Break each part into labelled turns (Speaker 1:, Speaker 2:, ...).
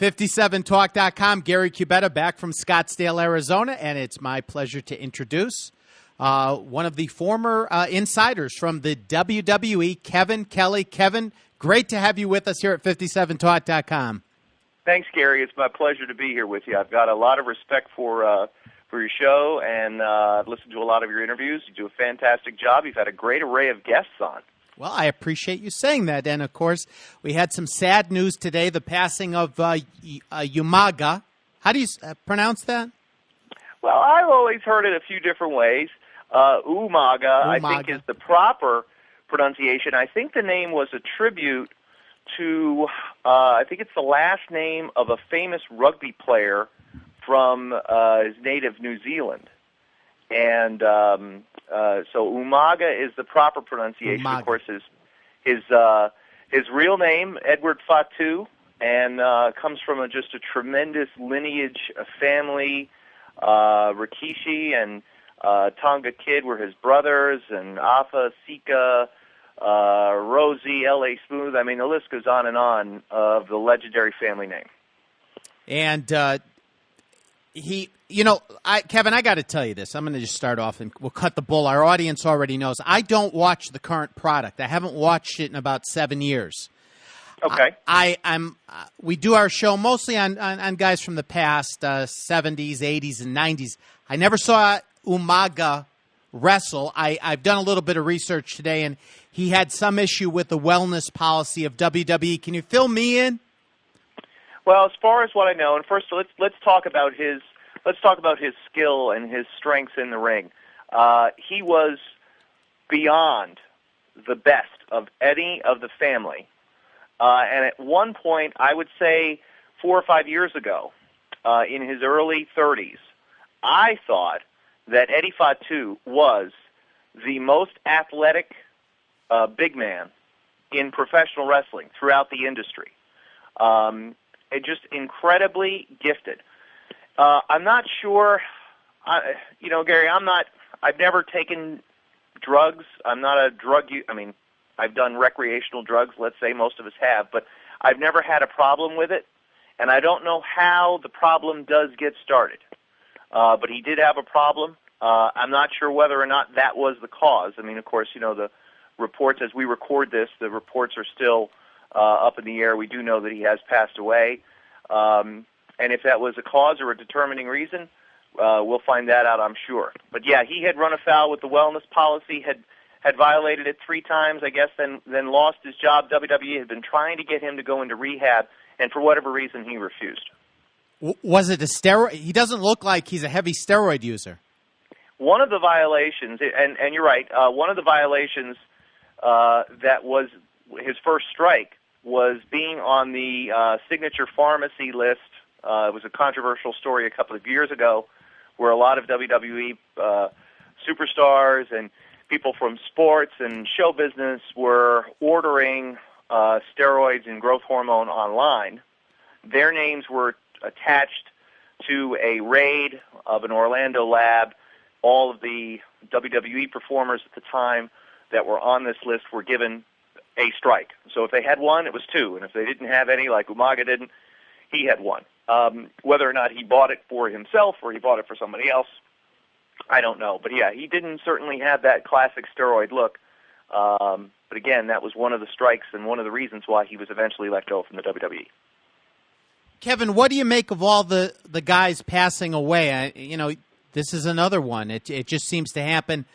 Speaker 1: 57talk.com, Gary Cubetta back from Scottsdale, Arizona, and it's my pleasure to introduce one of the former insiders from the WWE, Kevin Kelly. Kevin, great to have you with us here at 57talk.com.
Speaker 2: Thanks, Gary. It's my pleasure to be here with you. I've got a lot of respect for your show, and I've listened to a lot of your interviews. You do a fantastic job. You've had a great array of guests on.
Speaker 1: Well, I appreciate you saying that. And, of course, we had some sad news today, the passing of Umaga. How do you pronounce that?
Speaker 2: Well, I've always heard it a few different ways. Umaga, I think, is the proper pronunciation. I think the name was a tribute to, I think it's the last name of a famous rugby player from his native New Zealand. And so Umaga is the proper pronunciation.
Speaker 1: Umaga.
Speaker 2: Of course, his real name, Edward Fatu, and comes from just a tremendous lineage, a family. Rikishi and Tonga Kid were his brothers, and Afa, Sika, Rosie, L.A. Smooth. I mean, the list goes on of the legendary family name.
Speaker 1: And Kevin, I got to tell you this. I'm going to just start off, and we'll cut the bull. Our audience already knows. I don't watch the current product. I haven't watched it in about 7 years.
Speaker 2: Okay.
Speaker 1: We do our show mostly on guys from the past, 70s, 80s, and 90s. I never saw Umaga wrestle. I've done a little bit of research today, and he had some issue with the wellness policy of WWE. Can you fill me in?
Speaker 2: Well, as far as what I know, and first let's talk about his skill and his strengths in the ring. He was beyond the best of any of the family. And at one point, I would say 4 or 5 years ago, in his early 30s, I thought that Eddie Fatu was the most athletic big man in professional wrestling throughout the industry. Just incredibly gifted. I'm not sure, Gary, I've never taken drugs. I'm not a drug user. I mean, I've done recreational drugs, let's say most of us have, but I've never had a problem with it, and I don't know how the problem does get started. But he did have a problem. I'm not sure whether or not that was the cause. I mean, of course, the reports, as we record this, the reports are still up in the air. We do know that he has passed away. And if that was a cause or a determining reason, we'll find that out, I'm sure. But, yeah, he had run afoul with the wellness policy, had violated it 3 times, I guess, then lost his job. WWE had been trying to get him to go into rehab, and for whatever reason, he refused.
Speaker 1: Was it a steroid? He doesn't look like he's a heavy steroid user.
Speaker 2: One of the violations, and you're right, one of the violations that was his first strike was being on the signature pharmacy list. It was a controversial story a couple of years ago where a lot of WWE superstars and people from sports and show business were ordering steroids and growth hormone online. Their names were attached to a raid of an Orlando lab. All of the WWE performers at the time that were on this list were given a strike. So if they had one, it was 2. And if they didn't have any, like Umaga didn't, he had 1. Whether or not he bought it for himself or he bought it for somebody else, I don't know. But, yeah, he didn't certainly have that classic steroid look. But, again, that was one of the strikes and one of the reasons why he was eventually let go from the WWE.
Speaker 1: Kevin, what do you make of all the guys passing away? This is another one. It just seems to happen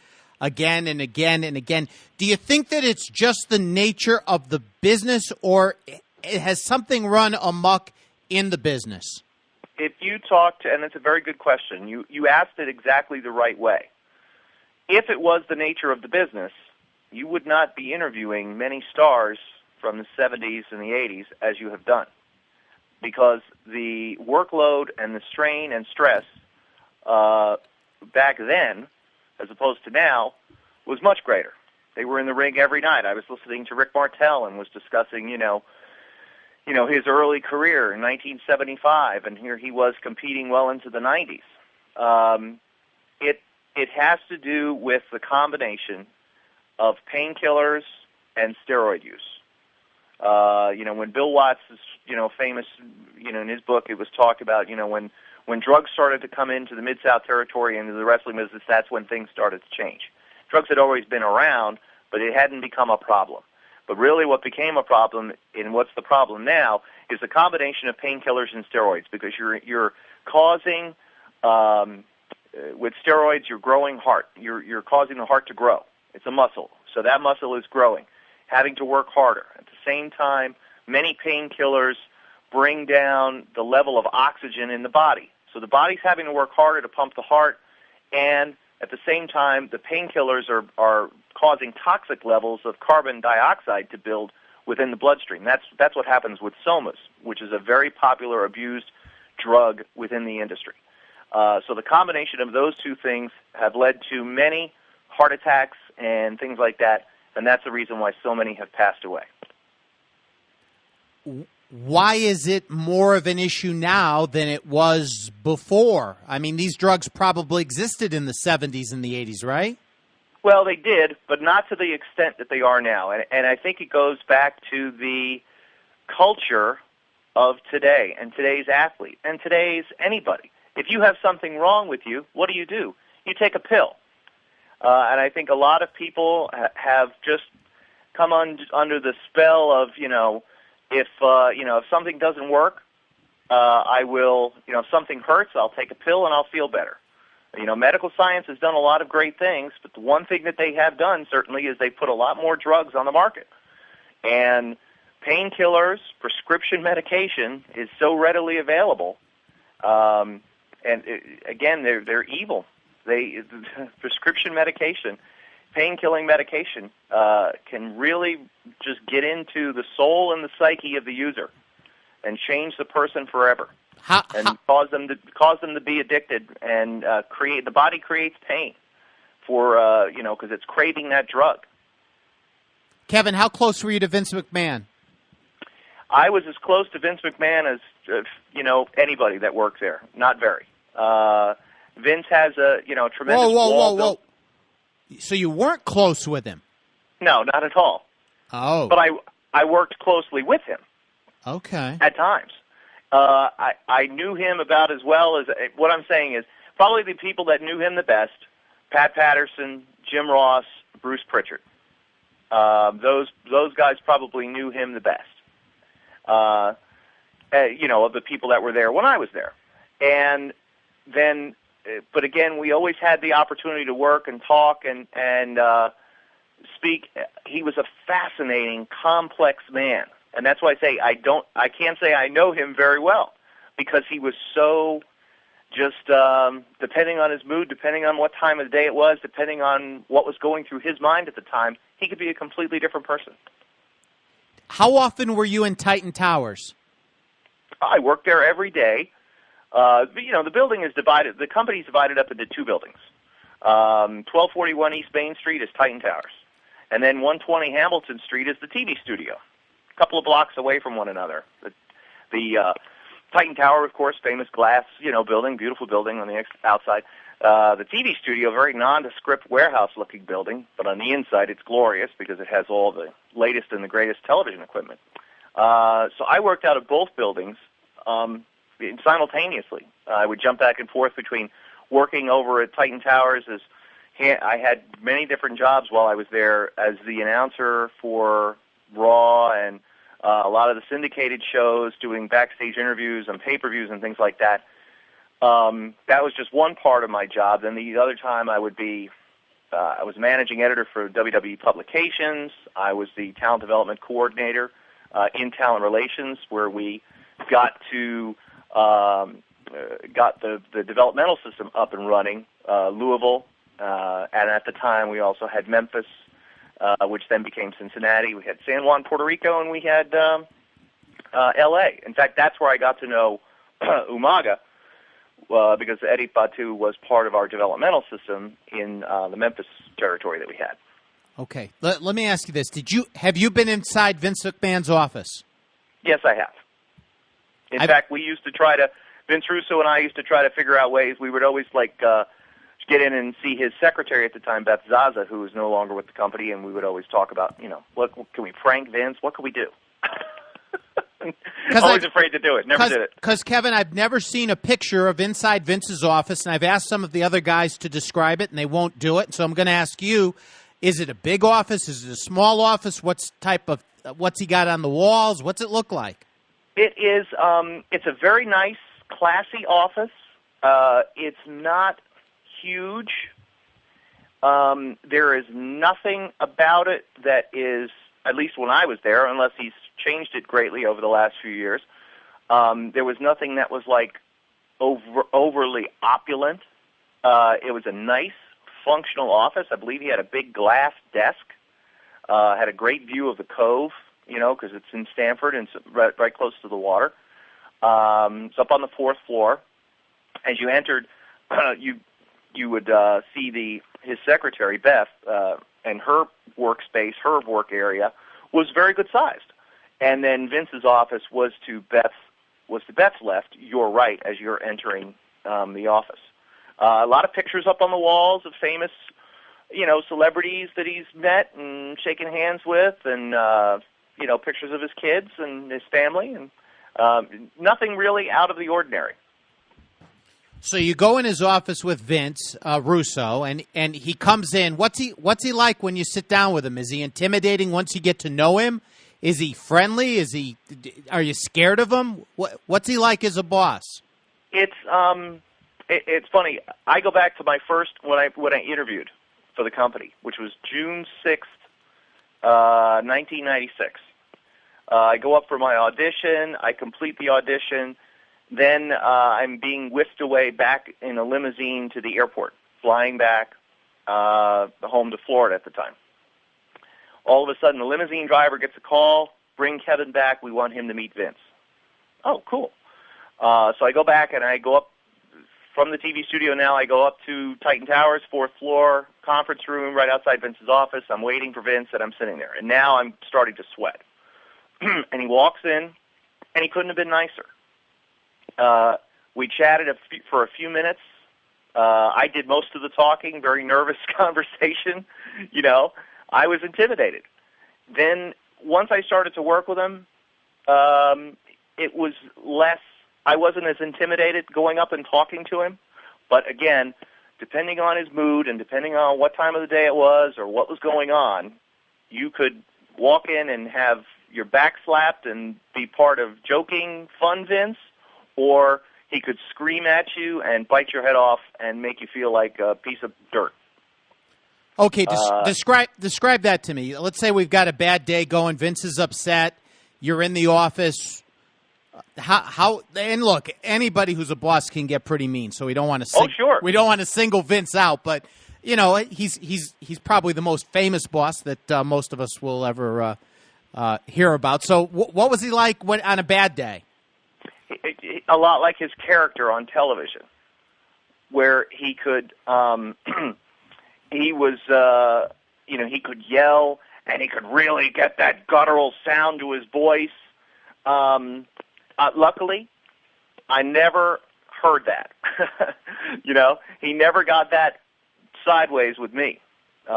Speaker 1: again and again and again. Do you think that it's just the nature of the business, or has something run amok in the business?
Speaker 2: If you talk to, and it's a very good question, you asked it exactly the right way. If it was the nature of the business, you would not be interviewing many stars from the 70s and the 80s as you have done, because the workload and the strain and stress back then, as opposed to now, was much greater. They were in the ring every night. I was listening to Rick Martel and was discussing, his early career in 1975, and here he was competing well into the 90s. It has to do with the combination of painkillers and steroid use. When Bill Watts' famous, in his book it was talked about, when drugs started to come into the Mid-South territory and into the wrestling business, that's when things started to change. Drugs had always been around, but it hadn't become a problem. But really what became a problem, and what's the problem now, is the combination of painkillers and steroids, because you're causing, with steroids, you're growing heart. You're causing the heart to grow. It's a muscle, so that muscle is growing, having to work harder. At the same time, many painkillers bring down the level of oxygen in the body. So the body's having to work harder to pump the heart, and at the same time, the painkillers are causing toxic levels of carbon dioxide to build within the bloodstream. That's what happens with somas, which is a very popular abused drug within the industry. So the combination of those two things have led to many heart attacks and things like that, and that's the reason why so many have passed away.
Speaker 1: Why is it more of an issue now than it was before? I mean, these drugs probably existed in the 70s and the 80s, right?
Speaker 2: Well, they did, but not to the extent that they are now. And I think it goes back to the culture of today and today's athlete and today's anybody. If you have something wrong with you, what do? You take a pill. And I think a lot of people have just come under the spell of, if something doesn't work, I will, if something hurts, I'll take a pill and I'll feel better. Medical science has done a lot of great things, but the one thing that they have done, certainly, is they put a lot more drugs on the market. And painkillers, prescription medication is so readily available. Again, they're evil. Prescription medication, pain-killing medication, can really just get into the soul and the psyche of the user and change the person forever. Cause them to be addicted, and the body creates pain for because it's craving that drug.
Speaker 1: Kevin, how close were you to Vince McMahon?
Speaker 2: I was as close to Vince McMahon as anybody that worked there. Not very. Vince has a tremendous
Speaker 1: whoa. So you weren't close with him?
Speaker 2: No, not at all.
Speaker 1: Oh.
Speaker 2: But I worked closely with him.
Speaker 1: Okay.
Speaker 2: At times. I knew him about as well as, what I'm saying is, probably the people that knew him the best, Pat Patterson, Jim Ross, Bruce Pritchard. Those guys probably knew him the best, of the people that were there when I was there. And then, but again, we always had the opportunity to work and talk and speak. He was a fascinating, complex man. And that's why I say I can't say I know him very well, because he was so just depending on his mood, depending on what time of the day it was, depending on what was going through his mind at the time, he could be a completely different person.
Speaker 1: How often were you in Titan Towers?
Speaker 2: I worked there every day. The building is divided. The company's divided up into two buildings. 1241 East Main Street is Titan Towers, and then 120 Hamilton Street is the TV studio. A couple of blocks away from one another. The Titan Tower, of course, famous glass, building, beautiful building on the outside. The TV studio, very nondescript warehouse-looking building, but on the inside it's glorious because it has all the latest and the greatest television equipment. So I worked out of both buildings simultaneously. I would jump back and forth between working over at Titan Towers. I had many different jobs while I was there as the announcer for Raw and a lot of the syndicated shows, doing backstage interviews and pay-per-views and things like that. That was just one part of my job. Then the other time I would be, I was managing editor for WWE Publications. I was the talent development coordinator in talent relations, where we got the developmental system up and running, Louisville, and at the time we also had Memphis, which then became Cincinnati. We had San Juan, Puerto Rico, and we had L.A. In fact, that's where I got to know Umaga, because Eddie Batu was part of our developmental system in the Memphis territory that we had.
Speaker 1: Okay. Let me ask you this. Have you been inside Vince McMahon's office?
Speaker 2: Yes, I have. In fact, Vince Russo and I used to try to figure out ways. We would always get in and see his secretary at the time, Beth Zaza, who is no longer with the company, and we would always talk about, what can we prank Vince? What can we do? Always afraid to do it. Never did it.
Speaker 1: Because, Kevin, I've never seen a picture of inside Vince's office, and I've asked some of the other guys to describe it, and they won't do it. So I'm going to ask you, is it a big office? Is it a small office? What's he got on the walls? What's it look like?
Speaker 2: It is. It's a very nice, classy office. It's not huge. There is nothing about it that is, at least when I was there, unless he's changed it greatly over the last few years. There was nothing that was like overly opulent. It was a nice, functional office. I believe he had a big glass desk. Had a great view of the Cove, because it's in Stamford and it's right close to the water. It's up on the 4th floor. As you entered, you would see his secretary, Beth, and her workspace, her work area, was very good sized. And then Vince's office was to Beth's left, your right, as you're entering the office. A lot of pictures up on the walls of famous, celebrities that he's met and shaken hands with, and pictures of his kids and his family, and nothing really out of the ordinary.
Speaker 1: So you go in his office with Vince Russo, and he comes in. What's he like when you sit down with him? Is he intimidating once you get to know him? Is he friendly? Are you scared of him? What's he like as a boss? It's
Speaker 2: funny. I go back to my first when I interviewed for the company, which was June 6th, 1996. I go up for my audition. I complete the audition. Then I'm being whisked away back in a limousine to the airport, flying back home to Florida at the time. All of a sudden, the limousine driver gets a call, bring Kevin back, we want him to meet Vince. Oh, cool. So I go back and I go up from the TV studio now. I go up to Titan Towers, 4th floor, conference room right outside Vince's office. I'm waiting for Vince, and I'm sitting there. And now I'm starting to sweat. And he walks in, and he couldn't have been nicer. We chatted for a few minutes. I did most of the talking, very nervous conversation. I was intimidated. Then once I started to work with him, it was less, I wasn't as intimidated going up and talking to him. But again, depending on his mood and depending on what time of the day it was or what was going on, you could walk in and have your back slapped and be part of joking, fun Vince, or he could scream at you and bite your head off and make you feel like a piece of dirt.
Speaker 1: Okay, describe that to me. Let's say we've got a bad day going. Vince is upset. You're in the office. How? And look, anybody who's a boss can get pretty mean. So we don't want to. We don't want to single Vince out, but he's probably the most famous boss that most of us will ever hear about. So what was he like on a bad day?
Speaker 2: A lot like his character on television, where he could. He was, he could yell, and he could really get that guttural sound to his voice. Luckily, I never heard that. He never got that sideways with me. He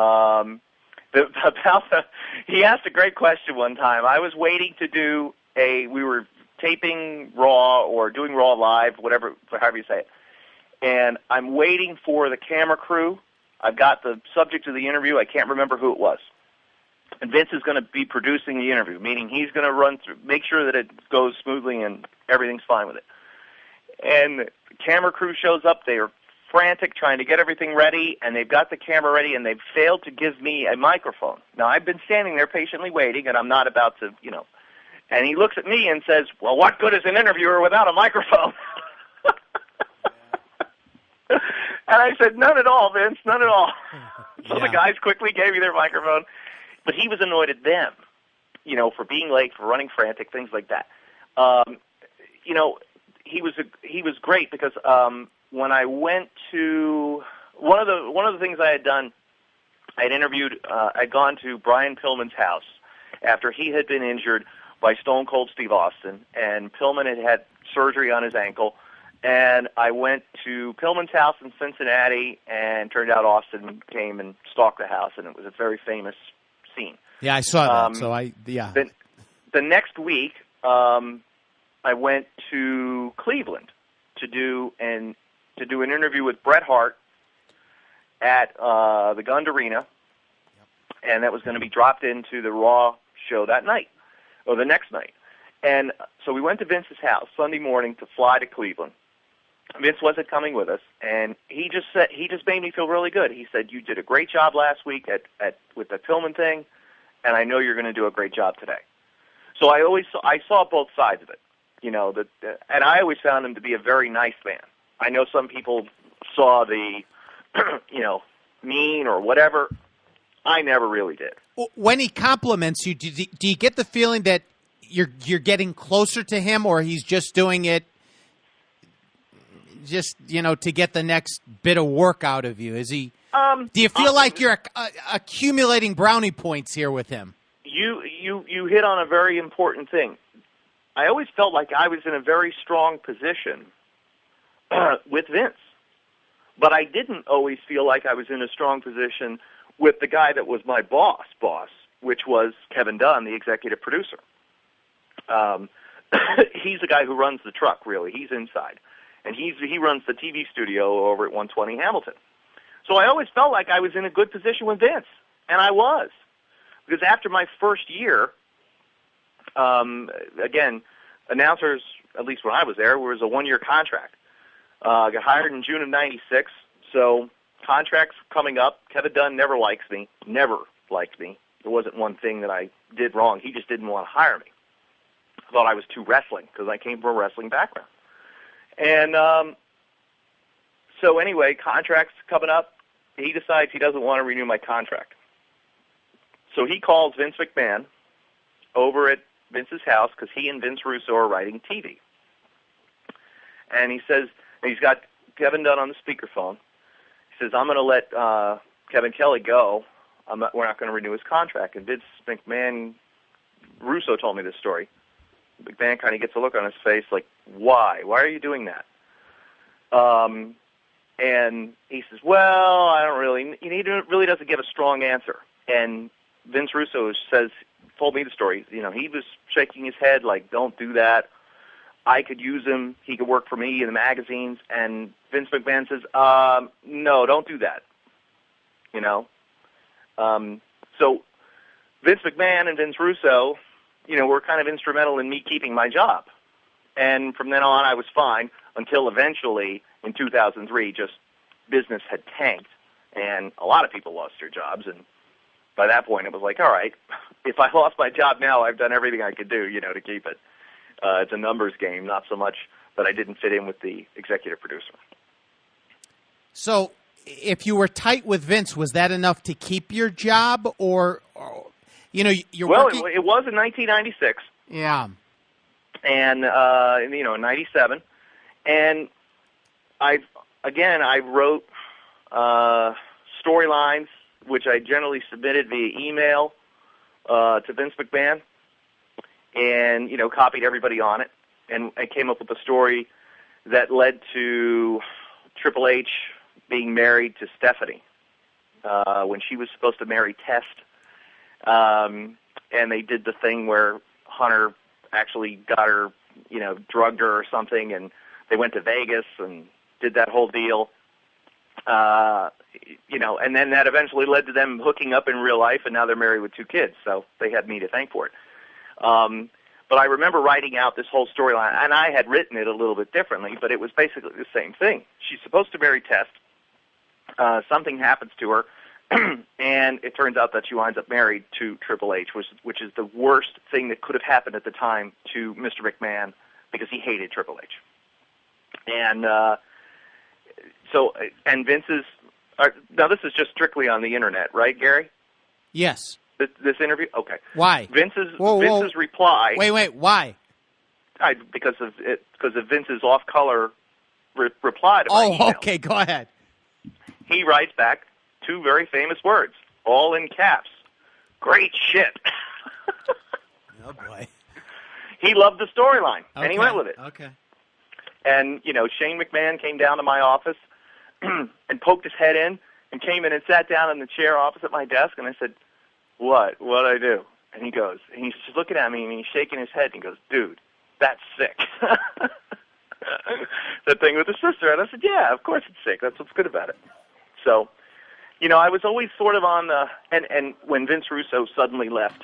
Speaker 2: asked a great question one time. I was waiting to do we were taping Raw or doing Raw Live, however you say it, and I'm waiting for the camera crew. I've got the subject of the interview. I can't remember who it was. And Vince is going to be producing the interview, meaning he's going to run through, make sure that it goes smoothly and everything's fine with it. And the camera crew shows up. They are frantic trying to get everything ready, and they've got the camera ready, and they've failed to give me a microphone. Now, I've been standing there patiently waiting, and I'm not about to, And he looks at me and says, well, what good is an interviewer without a microphone? And I said, none at all, Vince, none at all. So the guys quickly gave me their microphone. But he was annoyed at them, for being late, for running frantic, things like that. He was great because when I went to one of the things I had done, I'd gone to Brian Pillman's house after he had been injured by Stone Cold Steve Austin, and Pillman had surgery on his ankle. And I went to Pillman's house in Cincinnati, and turned out Austin came and stalked the house, and it was a very famous scene.
Speaker 1: Yeah, I saw that.
Speaker 2: The next week, I went to Cleveland to do an interview with Bret Hart at the Gund Arena, and that was going to be dropped into the Raw show that night, or the next night. And so we went to Vince's house Sunday morning to fly to Cleveland. Vince wasn't coming with us, and he just made me feel really good. He said, "You did a great job last week with the Tillman thing, and I know you're going to do a great job today." So I saw both sides of it, and I always found him to be a very nice man. I know some people saw the, mean or whatever. I never really did.
Speaker 1: When he compliments you, do you get the feeling that you're getting closer to him, or he's just doing it just, to get the next bit of work out of you? Is he? Do you feel like you're accumulating brownie points here with him?
Speaker 2: You hit on a very important thing. I always felt like I was in a very strong position with Vince, but I didn't always feel like I was in a strong position with the guy that was my boss, which was Kevin Dunn, the executive producer. He's the guy who runs the truck, really. He's inside. And he runs the TV studio over at 120 Hamilton. So I always felt like I was in a good position with Vince, and I was. Because after my first year, again, announcers, at least when I was there, was a one-year contract. I got hired in June of 96, so contracts coming up. Kevin Dunn never liked me. There wasn't one thing that I did wrong. He just didn't want to hire me. I thought I was too wrestling because I came from a wrestling background. And so anyway, contracts coming up. He decides he doesn't want to renew my contract. So he calls Vince McMahon over at Vince's house because he and Vince Russo are writing TV. And he says, and he's got Kevin Dunn on the speakerphone. He says, "I'm going to let Kevin Kelly go. We're not going to renew his contract." And Vince McMahon, Russo told me this story. McMahon kind of gets a look on his face like, "Why? Why are you doing that?" And he says, "Well, I don't really." He really doesn't give a strong answer. And Vince Russo told me the story. He was shaking his head like, "Don't do that. I could use him. He could work for me in the magazines." And Vince McMahon says, "No, don't do that." So Vince McMahon and Vince Russo, were kind of instrumental in me keeping my job. And from then on, I was fine until eventually, in 2003, just business had tanked, and a lot of people lost their jobs. And by that point, it was like, all right, if I lost my job now, I've done everything I could do, to keep it. It's a numbers game, not so much that I didn't fit in with the executive producer.
Speaker 1: So if you were tight with Vince, was that enough to keep your job, or you're working?
Speaker 2: It was in 1996.
Speaker 1: Yeah.
Speaker 2: And, in 97. And I wrote storylines, which I generally submitted via email to Vince McMahon, and, copied everybody on it. And I came up with a story that led to Triple H being married to Stephanie when she was supposed to marry Test. And they did the thing where Hunter actually got her, drugged her or something, and they went to Vegas and did that whole deal. And then that eventually led to them hooking up in real life, and now they're married with 2 kids, so they had me to thank for it. But I remember writing out this whole storyline, and I had written it a little bit differently, but it was basically the same thing. She's supposed to marry Test. Something happens to her, and it turns out that she winds up married to Triple H, which is the worst thing that could have happened at the time to Mr. McMahon, because he hated Triple H. And and Vince's now this is just strictly on the internet, right, Gary?
Speaker 1: Yes.
Speaker 2: This interview? Okay.
Speaker 1: Why?
Speaker 2: Vince's reply.
Speaker 1: Wait. Why?
Speaker 2: Because of Vince's off-color reply to my email.
Speaker 1: Oh, okay. Go ahead.
Speaker 2: He writes back 2 very famous words, all in caps. "Great shit."
Speaker 1: Oh boy.
Speaker 2: He loved the storyline, and he went with it.
Speaker 1: Okay.
Speaker 2: And Shane McMahon came down to my office and poked his head in and came in and sat down in the chair opposite my desk, and I said, "What? What'd I do?" And he's just looking at me, and he's shaking his head, and he goes, dude, that's sick. The thing with the sister. And I said, yeah, of course it's sick. That's what's good about it. So, I was always sort of on the, and when Vince Russo suddenly left,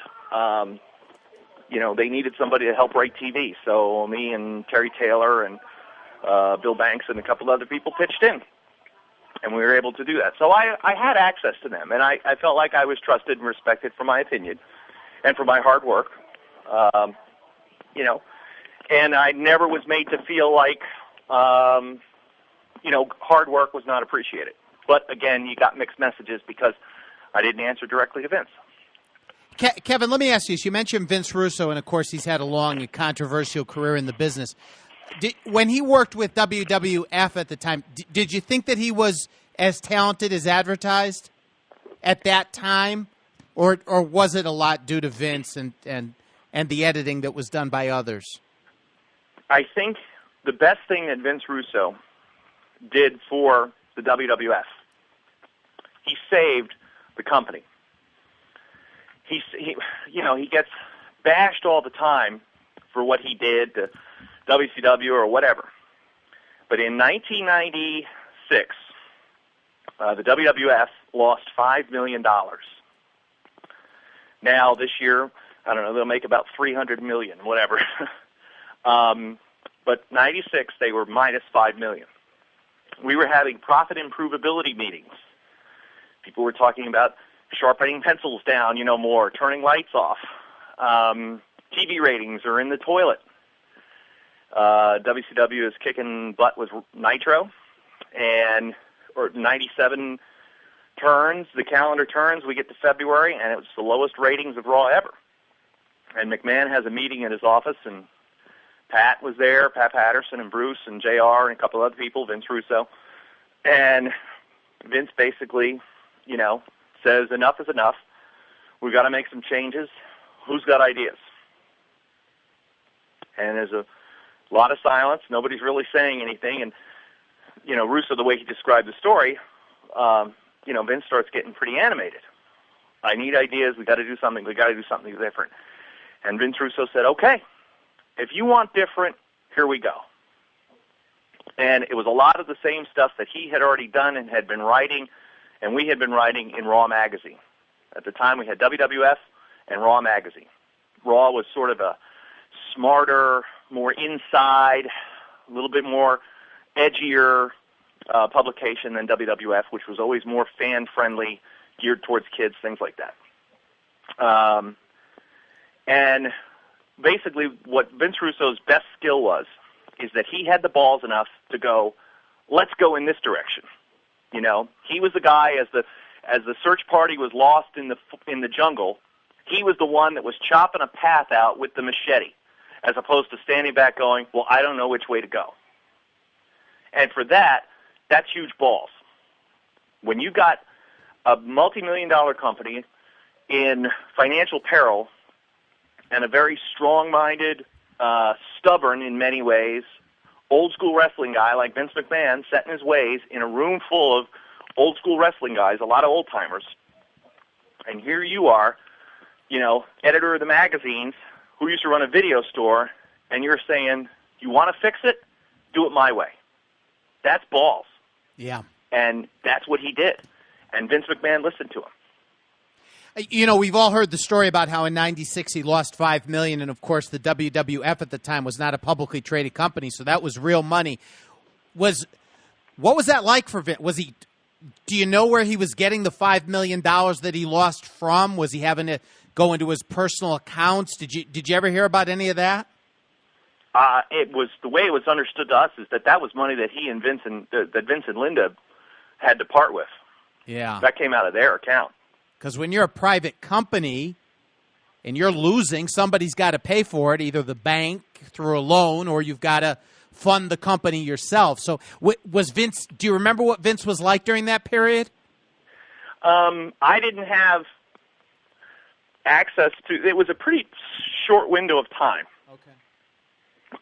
Speaker 2: they needed somebody to help write TV. So me and Terry Taylor and Bill Banks and a couple other people pitched in. And we were able to do that. So I had access to them, and I felt like I was trusted and respected for my opinion and for my hard work, and I never was made to feel like, hard work was not appreciated. But, again, you got mixed messages because I didn't answer directly to Vince.
Speaker 1: Kevin, let me ask you, you mentioned Vince Russo, and, of course, he's had a long and controversial career in the business. When he worked with WWF at the time, did you think that he was as talented as advertised at that time, or was it a lot due to Vince and the editing that was done by others?
Speaker 2: I think the best thing that Vince Russo did for the WWF, he saved the company. He gets bashed all the time for what he did to WCW or whatever. But in 1996, the WWF lost $5 million. Now, this year, I don't know, they'll make about $300 million, whatever. But 96, they were minus $5 million. We were having profit improvability meetings. People were talking about sharpening pencils down, more, turning lights off. TV ratings are in the toilet. WCW is kicking butt with Nitro, or 97 turns, the calendar turns, we get to February, and it was the lowest ratings of Raw ever. And McMahon has a meeting in his office, and Pat was there, Pat Patterson and Bruce and JR and a couple other people, Vince Russo. And Vince basically, says enough is enough. We've got to make some changes. Who's got ideas? And there's a lot of silence. Nobody's really saying anything. And, Russo, the way he described the story, Vince starts getting pretty animated. I need ideas. We got to do something. We got to do something different. And Vince Russo said, okay, if you want different, here we go. And it was a lot of the same stuff that he had already done and had been writing, and we had been writing in Raw magazine. At the time, we had WWF and Raw magazine. Raw was sort of a smarter, more inside, a little bit more edgier publication than WWF, which was always more fan-friendly, geared towards kids, things like that. And basically what Vince Russo's best skill was is that he had the balls enough to go, let's go in this direction. He was the guy as the search party was lost in the jungle, he was the one that was chopping a path out with the machete, as opposed to standing back going, well, I don't know which way to go. And for that's huge balls. When you got a multi-million-dollar company in financial peril and a very strong-minded, stubborn in many ways, old-school wrestling guy like Vince McMahon set in his ways in a room full of old-school wrestling guys, a lot of old-timers, and here you are, editor of the magazines who used to run a video store, and you're saying, you want to fix it? Do it my way. That's balls.
Speaker 1: Yeah.
Speaker 2: And that's what he did. And Vince McMahon listened to him.
Speaker 1: We've all heard the story about how in '96 he lost $5 million, and of course the WWF at the time was not a publicly traded company, so that was real money. What was that like for Vince? Do you know where he was getting the $5 million that he lost from? Was he having to go into his personal accounts? Did you ever hear about any of that?
Speaker 2: It was the way it was understood to us is that was money that he and Vince and that Vince and Linda had to part with.
Speaker 1: Yeah,
Speaker 2: that came out of their account.
Speaker 1: Because when you're a private company and you're losing, somebody's got to pay for it, either the bank through a loan or you've got to fund the company yourself. So was Vince? Do you remember what Vince was like during that period?
Speaker 2: I didn't have access to. It was a pretty short window of time.
Speaker 1: Okay.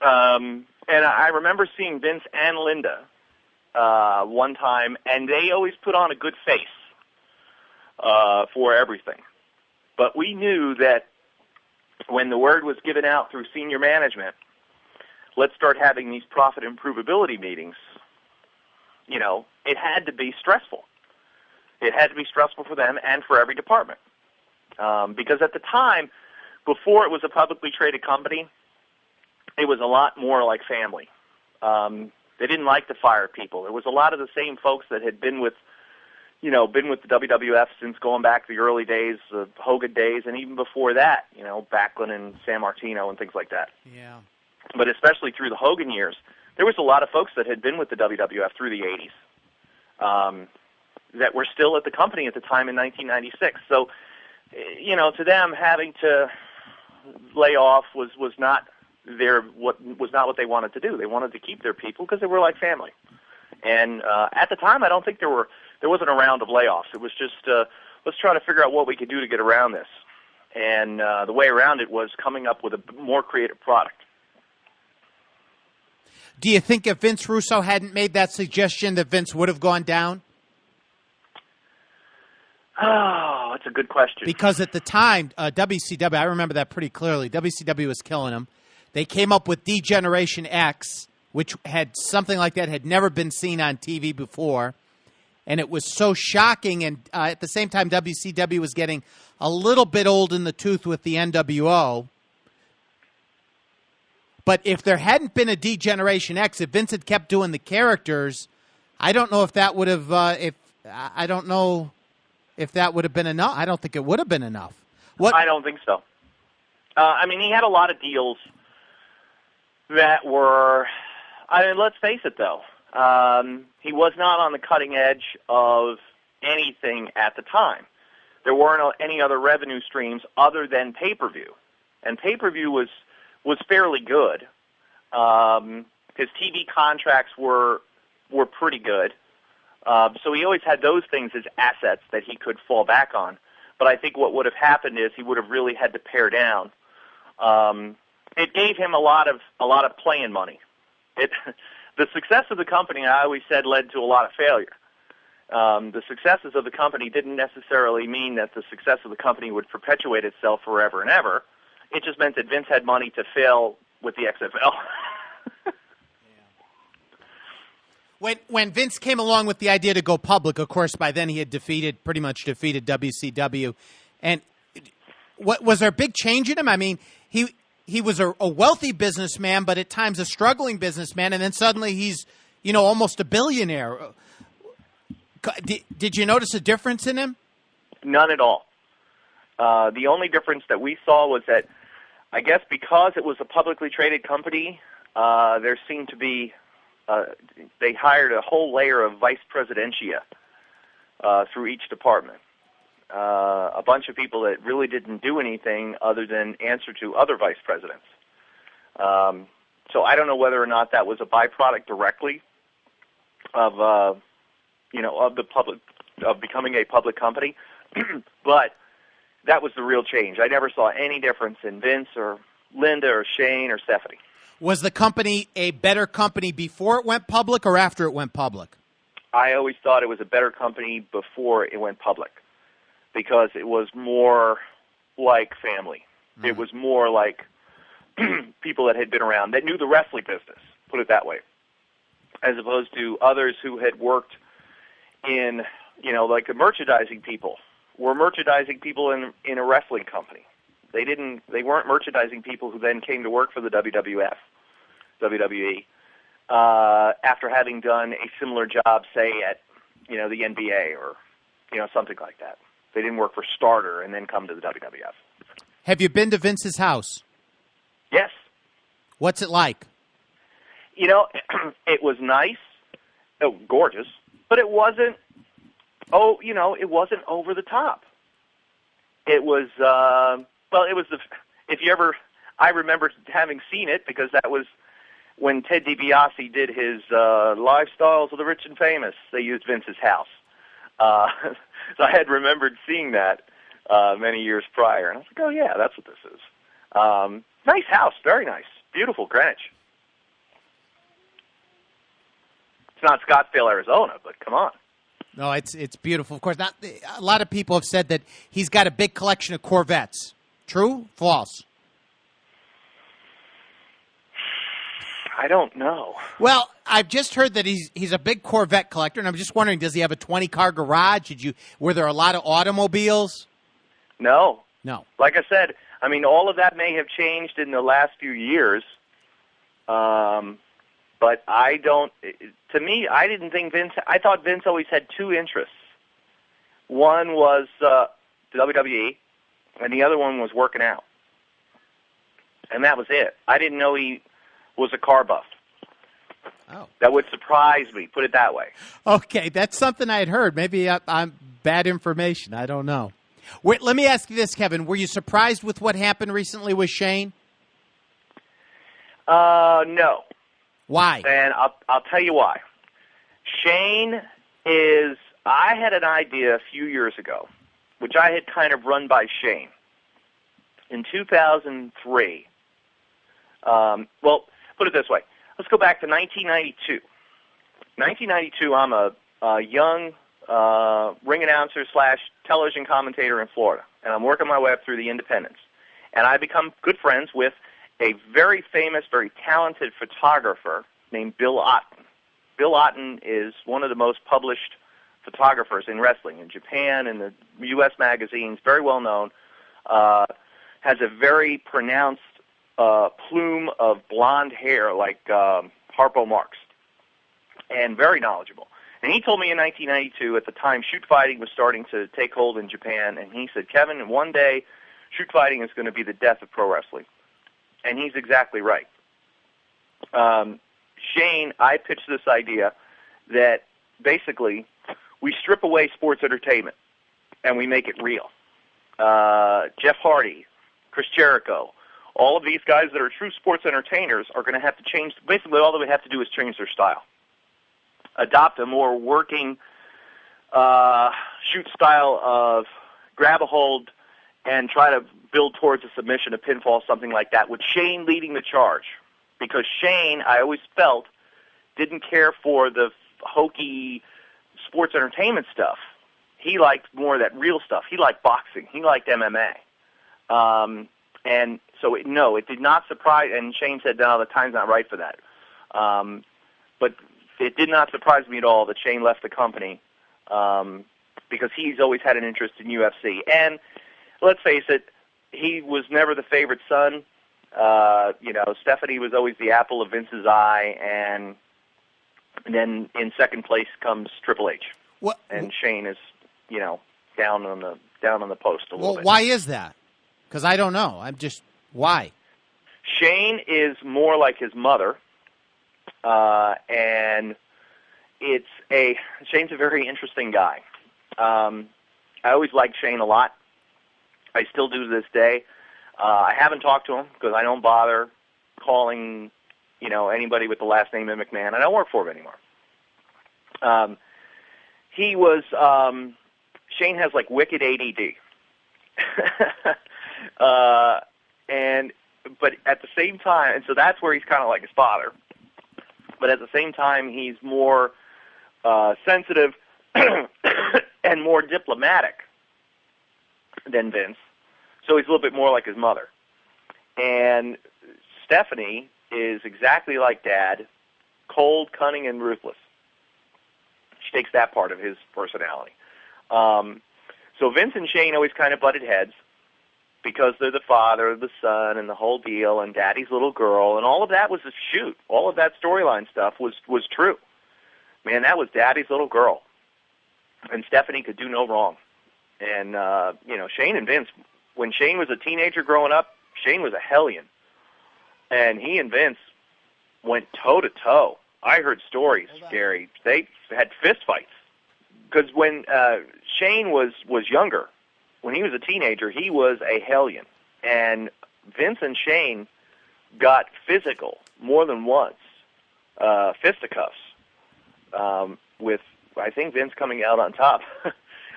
Speaker 2: And I remember seeing Vince and Linda one time, and they always put on a good face for everything. But we knew that when the word was given out through senior management, let's start having these profit improvability meetings, it had to be stressful. It had to be stressful for them and for every department. Because at the time, before it was a publicly traded company, it was a lot more like family. They didn't like to fire people. It was a lot of the same folks that had been with the WWF since going back to the early days, the Hogan days, and even before that, Backlund and San Martino and things like that.
Speaker 1: Yeah.
Speaker 2: But especially through the Hogan years, there was a lot of folks that had been with the WWF through the 80s that were still at the company at the time in 1996. So, to them, having to lay off was not what they wanted to do. They wanted to keep their people because they were like family. And at the time, I don't think there wasn't a round of layoffs. It was just let's try to figure out what we could do to get around this. And the way around it was coming up with a more creative product.
Speaker 1: Do you think if Vince Russo hadn't made that suggestion that Vince would have gone down?
Speaker 2: Oh, that's a good question.
Speaker 1: Because at the time, WCW, I remember that pretty clearly, WCW was killing him. They came up with D-Generation X, which had something like that had never been seen on TV before. And it was so shocking. And at the same time, WCW was getting a little bit old in the tooth with the NWO. But if there hadn't been a D-Generation X, if Vince had kept doing the characters, I don't know if that would have. I don't know if that would have been enough. I don't think it would have been enough.
Speaker 2: I don't think so. He had a lot of deals that were. Let's face it, though. He was not on the cutting edge of anything at the time. There weren't any other revenue streams other than pay-per-view, and pay-per-view was fairly good. His TV contracts were pretty good. So he always had those things as assets that he could fall back on. But I think what would have happened is he would have really had to pare down. It gave him a lot of playing money. The success of the company, I always said, led to a lot of failure. The successes of the company didn't necessarily mean that the success of the company would perpetuate itself forever and ever. It just meant that Vince had money to fail with the XFL.
Speaker 1: When Vince came along with the idea to go public, of course, by then he had pretty much defeated WCW. And was there a big change in him? I mean, he was a wealthy businessman, but at times a struggling businessman, and then suddenly he's, almost a billionaire. Did you notice a difference in him?
Speaker 2: None at all. The only difference that we saw was that, I guess because it was a publicly traded company, there seemed to be, they hired a whole layer of vice presidentia through each department. A bunch of people that really didn't do anything other than answer to other vice presidents. So I don't know whether or not that was a byproduct directly of the public, of becoming a public company, but that was the real change. I never saw any difference in Vince or Linda or Shane or Stephanie.
Speaker 1: Was the company a better company before it went public or after it went public?
Speaker 2: I always thought it was a better company before it went public because it was more like family. Mm. It was more like people that had been around, that knew the wrestling business, put it that way, as opposed to others who had worked in, like the merchandising people were merchandising people in a wrestling company. They weren't merchandising people who then came to work for the WWF, WWE, after having done a similar job, say, at, the NBA or, something like that. They didn't work for Starter and then come to the WWF.
Speaker 1: Have you been to Vince's house?
Speaker 2: Yes.
Speaker 1: What's it like?
Speaker 2: It was nice. Oh, gorgeous. But it wasn't, it wasn't over the top. It was, I remember having seen it because that was when Ted DiBiase did his Lifestyles of the Rich and Famous. They used Vince's house. So I had remembered seeing that many years prior. And I was like, oh, yeah, that's what this is. Nice house, very nice. Beautiful, Greenwich. It's not Scottsdale, Arizona, but come on.
Speaker 1: No, it's beautiful. Of course, a lot of people have said that he's got a big collection of Corvettes. True? False?
Speaker 2: I don't know.
Speaker 1: Well, I've just heard that he's a big Corvette collector, and I'm just wondering, does he have a 20-car garage? Were there a lot of automobiles?
Speaker 2: No.
Speaker 1: No.
Speaker 2: Like I said, I mean, all of that may have changed in the last few years. But I don't. To me, I didn't think Vince. I thought Vince always had two interests. One was WWE, and the other one was working out, and that was it. I didn't know he was a car buff.
Speaker 1: Oh,
Speaker 2: that would surprise me. Put it that way.
Speaker 1: Okay, that's something I had heard. Maybe I'm bad information. I don't know. Wait, let me ask you this, Kevin. Were you surprised with what happened recently with Shane?
Speaker 2: No.
Speaker 1: Why?
Speaker 2: And I'll tell you why. Shane is. I had an idea a few years ago, which I had kind of run by Shane. In 2003. Well, put it this way. Let's go back to 1992. 1992, I'm a young ring announcer / television commentator in Florida, and I'm working my way up through the independents. And I become good friends with a very famous, very talented photographer named Bill Otten. Bill Otten is one of the most published photographers in wrestling in Japan, in the U.S. magazines, very well known, has a very pronounced plume of blonde hair like Harpo Marx, and very knowledgeable. And he told me in 1992, at the time shoot fighting was starting to take hold in Japan, and he said, Kevin, one day shoot fighting is going to be the death of pro wrestling. And he's exactly right. Shane, I pitched this idea that basically we strip away sports entertainment and we make it real. Jeff Hardy, Chris Jericho, all of these guys that are true sports entertainers are going to have to change. Basically, all that we have to do is change their style. Adopt a more working shoot style of grab a hold and try to build towards a submission, a pinfall, something like that, with Shane leading the charge. Because Shane, I always felt, didn't care for the hokey sports entertainment stuff. He liked more of that real stuff. He liked boxing. He liked MMA. And so, it did not surprise, and Shane said, no, the time's not right for that. But it did not surprise me at all that Shane left the company because he's always had an interest in UFC. And let's face it, he was never the favorite son. Stephanie was always the apple of Vince's eye, and then in second place comes Triple H.
Speaker 1: What?
Speaker 2: And Shane is, down on the post a little bit.
Speaker 1: Why is that? Because I don't know. Why?
Speaker 2: Shane is more like his mother, and Shane's a very interesting guy. I always liked Shane a lot. I still do to this day. I haven't talked to him because I don't bother calling, anybody with the last name of McMahon. I don't work for him anymore. Shane has like wicked ADD. But at the same time, and so that's where he's kind of like his father. But at the same time, he's more sensitive and more diplomatic than Vince. So he's a little bit more like his mother. And Stephanie is exactly like Dad, cold, cunning, and ruthless. She takes that part of his personality. So Vince and Shane always kind of butted heads because they're the father, the son, and the whole deal, and Daddy's little girl, and all of that was a shoot. All of that storyline stuff was true. Man, that was Daddy's little girl. And Stephanie could do no wrong. And, Shane and Vince, when Shane was a teenager growing up, Shane was a hellion. And he and Vince went toe-to-toe. I heard stories, Gary. They had fist fights. Because when Shane was younger, when he was a teenager, he was a hellion. And Vince and Shane got physical more than once, fisticuffs, with, I think, Vince coming out on top.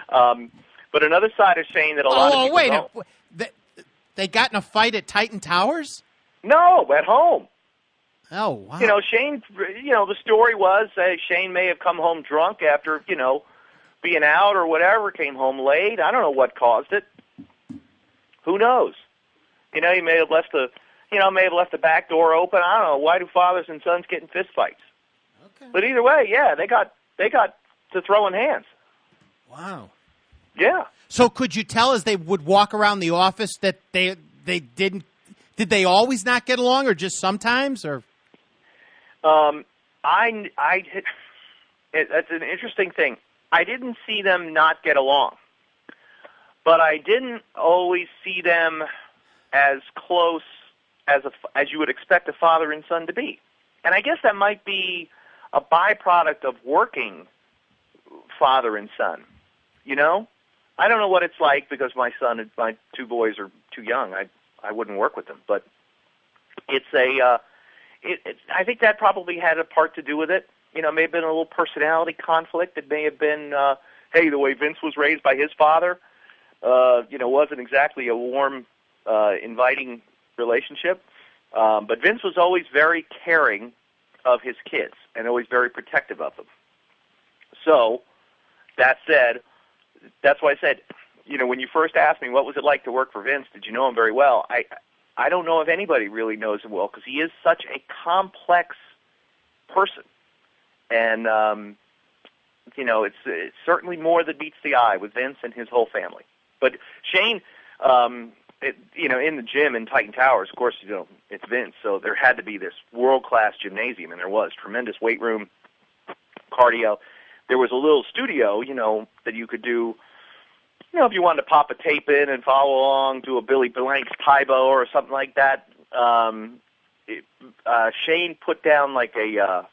Speaker 2: But another side of Shane that a lot of people don't.
Speaker 1: They got in a fight at Titan Towers?
Speaker 2: No, at home.
Speaker 1: Oh, wow.
Speaker 2: Shane, the story was Shane may have come home drunk after, being out or whatever, came home late. I don't know what caused it. Who knows? He may have left the may have left the back door open. I don't know. Why do fathers and sons get in fistfights?
Speaker 1: Okay.
Speaker 2: But either way, yeah, they got to throwing hands.
Speaker 1: Wow.
Speaker 2: Yeah.
Speaker 1: So could you tell as they would walk around the office that they didn't? Did they always not get along, or just sometimes? Or
Speaker 2: that's an interesting thing. I didn't see them not get along, but I didn't always see them as close as you would expect a father and son to be. And I guess that might be a byproduct of working father and son. I don't know what it's like because my two boys are too young. I wouldn't work with them, but it's I think that probably had a part to do with it. It may have been a little personality conflict. It may have been, hey, the way Vince was raised by his father, wasn't exactly a warm, inviting relationship. But Vince was always very caring of his kids and always very protective of them. So, that said, that's why I said, when you first asked me what was it like to work for Vince, did you know him very well? I don't know if anybody really knows him well because he is such a complex person. And, it's certainly more than meets the eye with Vince and his whole family. But Shane, in the gym in Titan Towers, of course, it's Vince, so there had to be this world-class gymnasium, and there was tremendous weight room, cardio. There was a little studio, that you could do, if you wanted to pop a tape in and follow along, do a Billy Blank's Tybo or something like that. Shane put down like a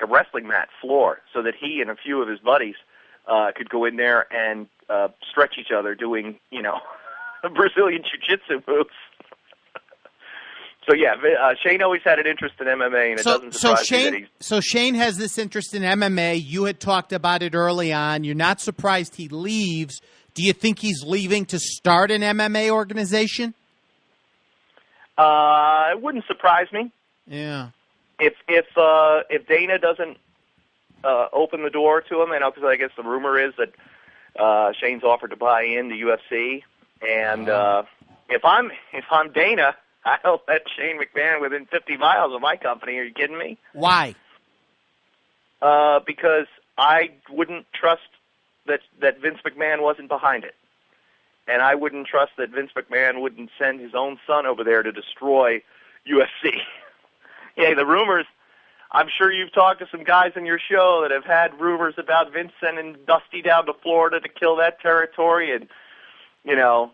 Speaker 2: wrestling mat floor so that he and a few of his buddies could go in there and stretch each other doing, Brazilian jiu-jitsu moves. So yeah, Shane always had an interest in MMA, and it doesn't surprise me that he's...
Speaker 1: So Shane has this interest in MMA. You had talked about it early on. You're not surprised he leaves. Do you think he's leaving to start an MMA organization?
Speaker 2: It wouldn't surprise me.
Speaker 1: Yeah.
Speaker 2: If Dana doesn't open the door to him, and because I guess the rumor is that Shane's offered to buy in the UFC, and if I'm Dana, I don't let Shane McMahon within 50 miles of my company. Are you kidding me?
Speaker 1: Why?
Speaker 2: Because I wouldn't trust that Vince McMahon wasn't behind it. And I wouldn't trust that Vince McMahon wouldn't send his own son over there to destroy UFC. Yeah, the rumors, I'm sure you've talked to some guys in your show that have had rumors about Vince sending Dusty down to Florida to kill that territory, and,
Speaker 1: yeah,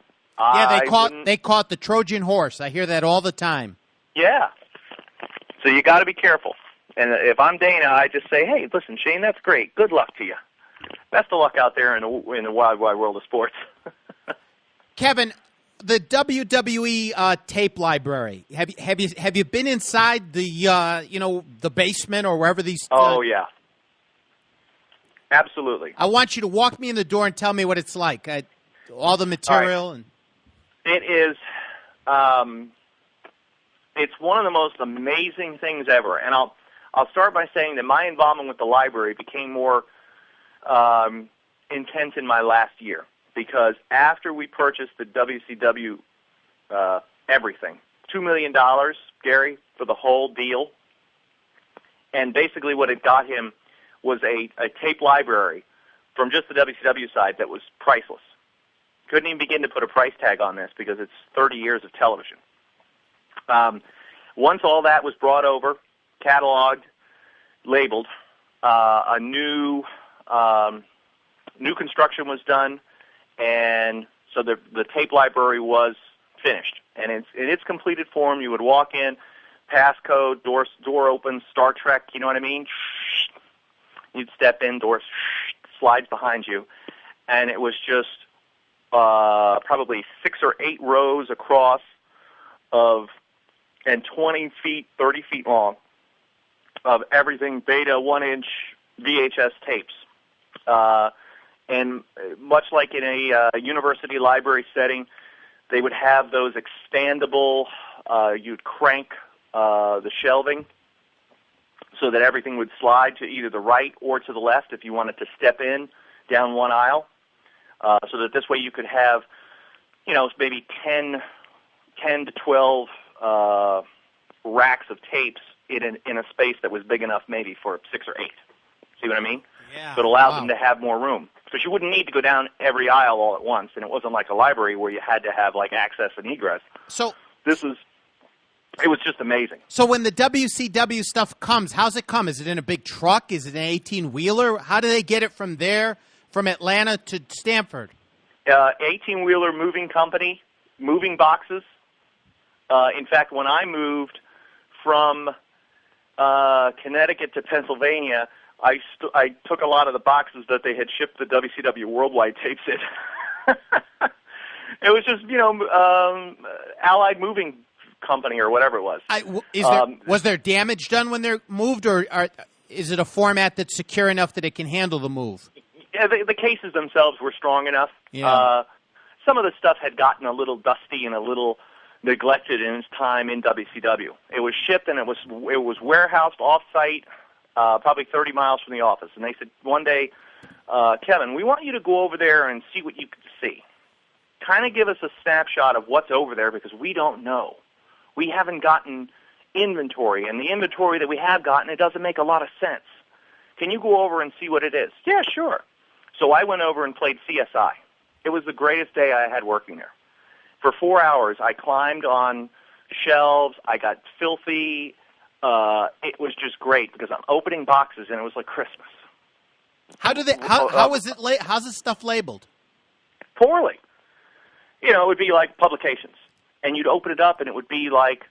Speaker 1: they call it the Trojan horse. I hear that all the time.
Speaker 2: Yeah. So you got to be careful. And if I'm Dana, I just say, hey, listen, Shane, that's great. Good luck to you. Best of luck out there in the wide, wide world of sports.
Speaker 1: Kevin, the WWE tape library. Have you been inside the basement or wherever these?
Speaker 2: Oh yeah, absolutely.
Speaker 1: I want you to walk me in the door and tell me what it's like. All the material and.
Speaker 2: It is. It's one of the most amazing things ever, and I'll start by saying that my involvement with the library became more intense in my last year, because after we purchased the WCW everything, $2 million, Gary, for the whole deal, and basically what it got him was a tape library from just the WCW side that was priceless. Couldn't even begin to put a price tag on this because it's 30 years of television. Once all that was brought over, cataloged, labeled, a new construction was done, and so the tape library was finished. And in its completed form, you would walk in, passcode, door opens, Star Trek, you know what I mean? You'd step in, door slides behind you, and it was just probably 6 or 8 rows across and 20 feet, 30 feet long of everything beta 1-inch VHS tapes. And much like in a university library setting, they would have those expandable, you'd crank the shelving so that everything would slide to either the right or to the left if you wanted to step in down one aisle. So that this way you could have, maybe 10 to 12 racks of tapes in a space that was big enough maybe for 6 or 8. See what I mean?
Speaker 1: Yeah.
Speaker 2: So it allowed them to have more room. Because you wouldn't need to go down every aisle all at once, and it wasn't like a library where you had to have like access and egress.
Speaker 1: So
Speaker 2: it was just amazing.
Speaker 1: So when the WCW stuff comes, how's it come? Is it in a big truck? Is it an 18-wheeler? How do they get it from there, from Atlanta to Stamford?
Speaker 2: 18-wheeler moving company, moving boxes. In fact, when I moved from Connecticut to Pennsylvania, I took a lot of the boxes that they had shipped the WCW Worldwide tapes in. It was just, Allied Moving Company or whatever it was.
Speaker 1: Was there damage done when they're moved, or is it a format that's secure enough that it can handle the move?
Speaker 2: Yeah, the cases themselves were strong enough.
Speaker 1: Yeah.
Speaker 2: Some of the stuff had gotten a little dusty and a little neglected in its time in WCW. It was shipped and it was warehoused off-site, probably 30 miles from the office. And they said one day, Kevin, we want you to go over there and see what you can see. Kind of give us a snapshot of what's over there because we don't know. We haven't gotten inventory, and the inventory that we have gotten, it doesn't make a lot of sense. Can you go over and see what it is? Yeah, sure. So I went over and played CSI. It was the greatest day I had working there. For 4 hours, I climbed on shelves. I got filthy. It was just great because I'm opening boxes, and it was like Christmas.
Speaker 1: How's this stuff labeled?
Speaker 2: Poorly. It would be like publications. And you'd open it up, and it would be like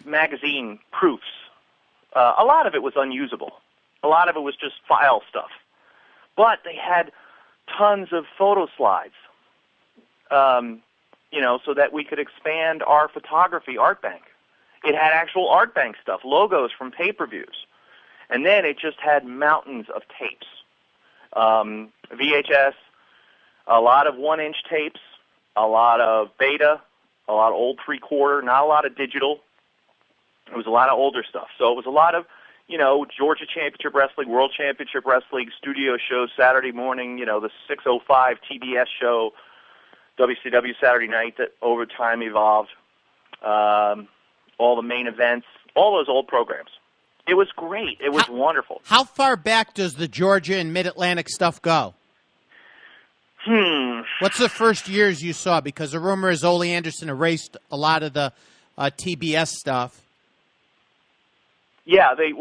Speaker 2: magazine proofs. A lot of it was unusable. A lot of it was just file stuff. But they had tons of photo slides, so that we could expand our photography art bank. It had actual art bank stuff, logos from pay-per-views. And then it just had mountains of tapes. VHS, a lot of 1-inch tapes, a lot of beta, a lot of old 3/4, not a lot of digital. It was a lot of older stuff. So it was a lot of, Georgia Championship Wrestling, World Championship Wrestling, studio shows Saturday morning, the 6:05 TBS show, WCW Saturday Night that over time evolved, all the main events, all those old programs. It was great. It was wonderful.
Speaker 1: How far back does the Georgia and Mid-Atlantic stuff go? What's the first years you saw? Because the rumor is Ole Anderson erased a lot of the TBS stuff.
Speaker 2: Yeah, they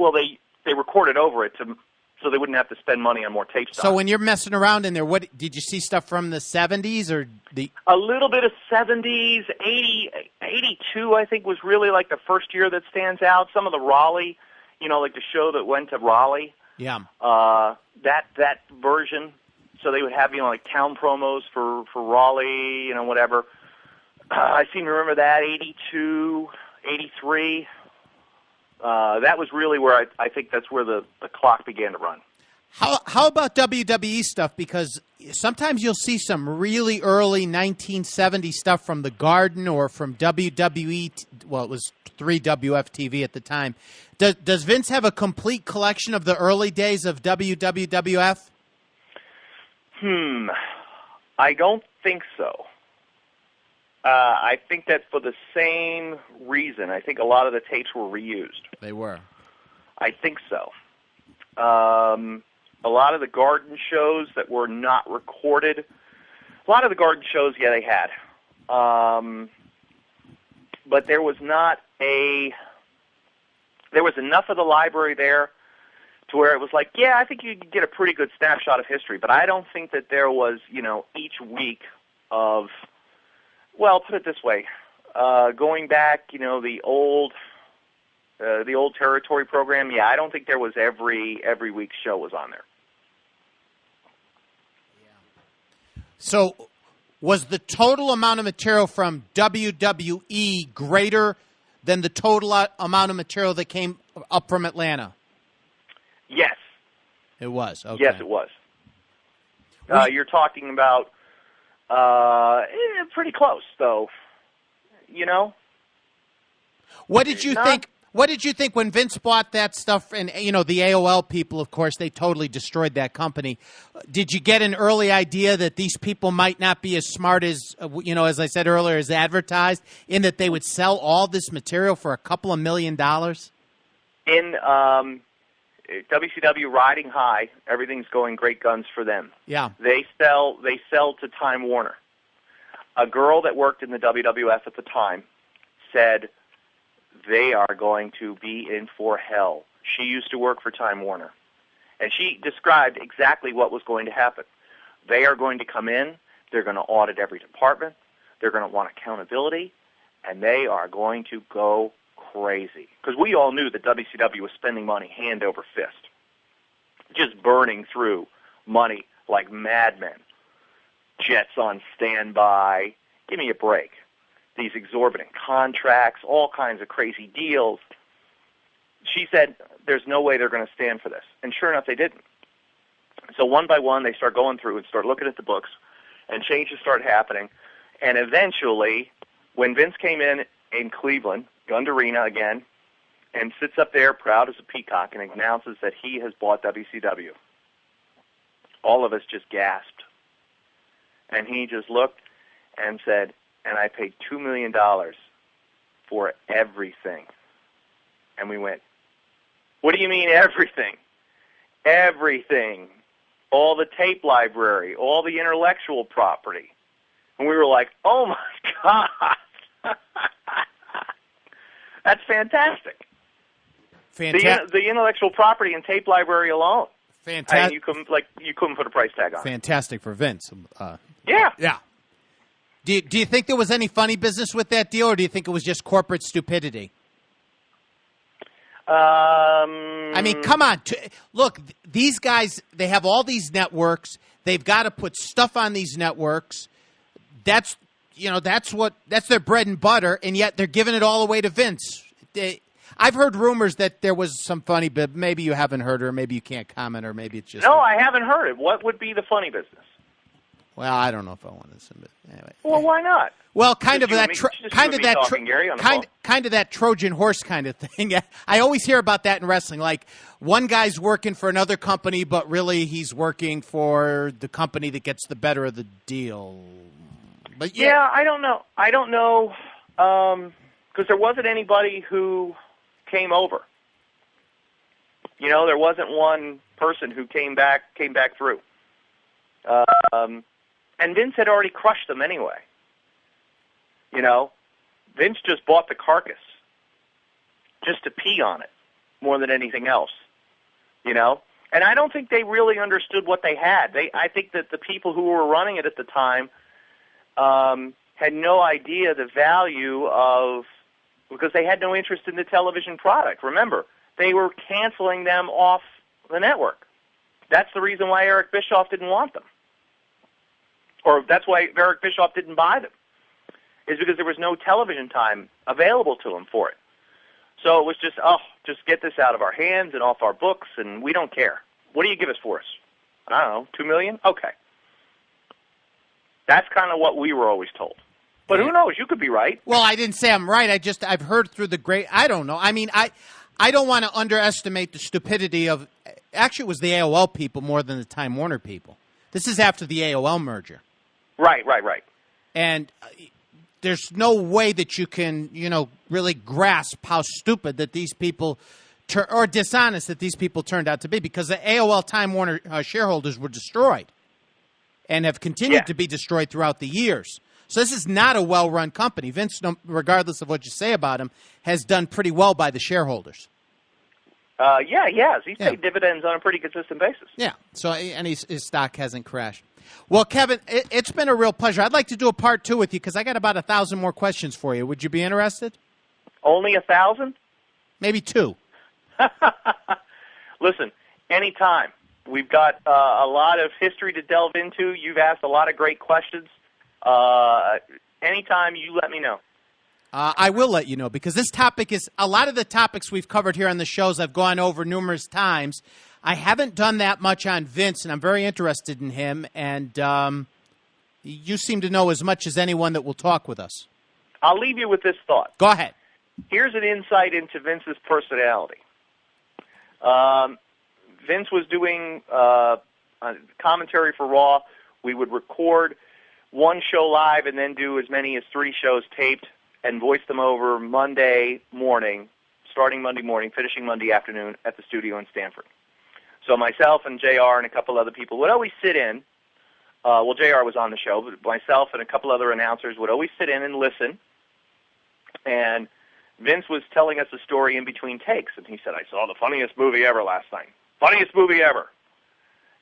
Speaker 2: recorded over it so they wouldn't have to spend money on more tape stuff.
Speaker 1: So when you're messing around in there, what did you see stuff from the 70s or the?
Speaker 2: A little bit of 70s, 82 I think was really like the first year that stands out. Some of the Raleigh, like the show that went to Raleigh.
Speaker 1: Yeah.
Speaker 2: That version. So they would have, like town promos for Raleigh, whatever. I seem to remember that, 82, 83. That was really where I think that's where the clock began to run.
Speaker 1: How about WWE stuff? Because sometimes you'll see some really early 1970 stuff from the Garden or from WWE. Well, it was 3WF-TV at the time. Does Vince have a complete collection of the early days of WWF?
Speaker 2: I don't think so. I think that for the same reason. I think a lot of the tapes were reused.
Speaker 1: They were.
Speaker 2: I think so. A lot of the Garden shows that were not recorded, a lot of the Garden shows, yeah, they had. But there was enough of the library there to where it was like, yeah, I think you could get a pretty good snapshot of history, but I don't think that there was, each week of, well, put it this way, going back, the old territory program, yeah, I don't think there was every week's show was on there.
Speaker 1: Yeah. So was the total amount of material from WWE greater than the total amount of material that came up from Atlanta?
Speaker 2: Yes.
Speaker 1: It was. Okay.
Speaker 2: Yes, it was. You're talking about pretty close, though.
Speaker 1: What did you think? What did you think when Vince bought that stuff? And, the AOL people, of course, they totally destroyed that company. Did you get an early idea that these people might not be as smart as, as I said earlier, as advertised, in that they would sell all this material for a couple of $1 million?
Speaker 2: In WCW riding high, everything's going great guns for them.
Speaker 1: Yeah.
Speaker 2: They sell to Time Warner. A girl that worked in the WWF at the time said they are going to be in for hell. She used to work for Time Warner. And she described exactly what was going to happen. They are going to come in, they're going to audit every department, they're going to want accountability, and they are going to go crazy. Because we all knew that WCW was spending money hand over fist, just burning through money like madmen. Jets on standby. Give me a break. These exorbitant contracts, all kinds of crazy deals. She said, there's no way they're going to stand for this. And sure enough, they didn't. So one by one, they start going through and start looking at the books, and changes start happening. And eventually, when Vince came in Cleveland, Gund Arena again, and sits up there proud as a peacock and announces that he has bought WCW, all of us just gasped. And he just looked and said, and I paid $2 million for everything. And we went, what do you mean everything? Everything. All the tape library, all the intellectual property. And we were like, oh my God. That's fantastic. The intellectual property and tape library alone.
Speaker 1: Fantastic.
Speaker 2: And you couldn't put a price tag on it.
Speaker 1: Fantastic for Vince.
Speaker 2: Yeah.
Speaker 1: Yeah. Do you think there was any funny business with that deal, or do you think it was just corporate stupidity? I mean, come on. Look, these guys, they have all these networks. They've got to put stuff on these networks. That's their bread and butter, and yet they're giving it all away to Vince. I've heard rumors that there was some funny, but maybe you haven't heard, or maybe you can't comment, or maybe it's just...
Speaker 2: No, I haven't heard it. What would be the funny business?
Speaker 1: Well, I don't know if I want to submit. Anyway.
Speaker 2: Well, why not?
Speaker 1: Well, kind of that Trojan horse kind of thing. I always hear about that in wrestling. Like, one guy's working for another company, but really he's working for the company that gets the better of the deal. But
Speaker 2: yeah, I don't know. Because there wasn't anybody who came over. There wasn't one person who came back through. And Vince had already crushed them anyway. Vince just bought the carcass just to pee on it more than anything else. And I don't think they really understood what they had. I think that the people who were running it at the time had no idea the value of, because they had no interest in the television product. Remember, they were canceling them off the network. That's the reason why Eric Bischoff didn't want them. Or that's why Eric Bischoff didn't buy them, is because there was no television time available to him for it. So it was just get this out of our hands and off our books, and we don't care. What do you give us for us? I don't know, $2 million? Okay. That's kind of what we were always told. But who knows? You could be right.
Speaker 1: Well, I didn't say I'm right. I've heard through the great. I don't know. I mean, I don't want to underestimate the stupidity of. Actually, it was the AOL people more than the Time Warner people. This is after the AOL merger.
Speaker 2: Right.
Speaker 1: And there's no way that you can, really grasp how stupid that these people, or dishonest that these people turned out to be, because the AOL Time Warner shareholders were destroyed and have continued to be destroyed throughout the years. So this is not a well-run company. Vince, regardless of what you say about him, has done pretty well by the shareholders.
Speaker 2: He has. He's paid dividends on a pretty consistent basis.
Speaker 1: Yeah, so and his stock hasn't crashed. Well, Kevin, it's been a real pleasure. I'd like to do a part 2 with you because I got about 1,000 more questions for you. Would you be interested?
Speaker 2: Only 1,000?
Speaker 1: Maybe 2.
Speaker 2: Listen, anytime. We've got a lot of history to delve into. You've asked a lot of great questions. Anytime, you let me know.
Speaker 1: I will let you know, because this topic is a lot of the topics we've covered here on the shows I've gone over numerous times. I haven't done that much on Vince, and I'm very interested in him, and you seem to know as much as anyone that will talk with us.
Speaker 2: I'll leave you with this thought.
Speaker 1: Go ahead.
Speaker 2: here's an insight into Vince's personality. Vince was doing commentary for Raw. We would record one show live and then do as many as 3 shows taped and voice them over Monday morning, starting Monday morning, finishing Monday afternoon at the studio in Stamford. So myself and JR and a couple other people would always sit in. Well, JR was on the show, but myself and a couple other announcers would always sit in and listen. And Vince was telling us a story in between takes, and he said, I saw the funniest movie ever last night. Funniest movie ever.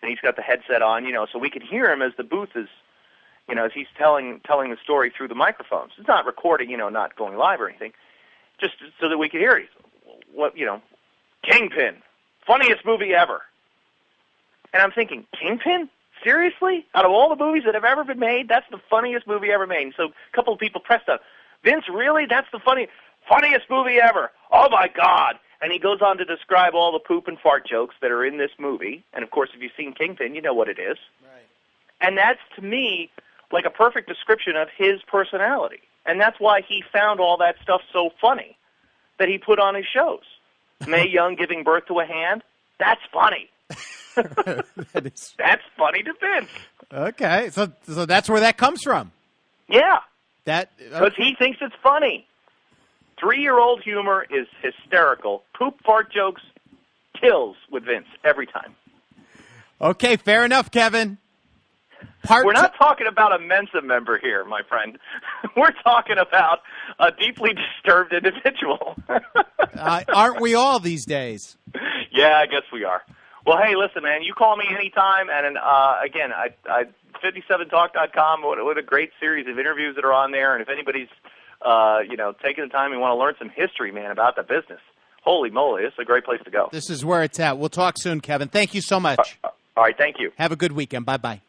Speaker 2: And he's got the headset on, so we could hear him as the booth is, as he's telling the story through the microphones. It's not recording, not going live or anything, just so that we could hear it. Kingpin, funniest movie ever. And I'm thinking, Kingpin? Seriously? Out of all the movies that have ever been made, that's the funniest movie ever made. And so a couple of people pressed up. Vince, really? That's the funniest movie ever. Oh, my God. And he goes on to describe all the poop and fart jokes that are in this movie. And, of course, if you've seen Kingpin, you know what it is.
Speaker 1: Right.
Speaker 2: And that's, to me, like a perfect description of his personality. And that's why he found all that stuff so funny that he put on his shows. Mae Young giving birth to a hand, that's funny. That's funny to Vince.
Speaker 1: Okay, so that's where that comes from.
Speaker 2: Yeah,
Speaker 1: because
Speaker 2: he thinks it's funny. 3-year-old humor is hysterical. Poop fart jokes kills with Vince every time.
Speaker 1: Okay, fair enough, Kevin.
Speaker 2: We're not talking about a Mensa member here, my friend. We're talking about a deeply disturbed individual.
Speaker 1: Aren't we all these days?
Speaker 2: Yeah, I guess we are. Well, hey, listen, man, you call me anytime, and again, 57talk.com, what a great series of interviews that are on there, and if anybody's, taking the time and want to learn some history, man, about the business, holy moly, it's a great place to go.
Speaker 1: This is where it's at. We'll talk soon, Kevin. Thank you so much.
Speaker 2: All right, thank you.
Speaker 1: Have a good weekend. Bye-bye.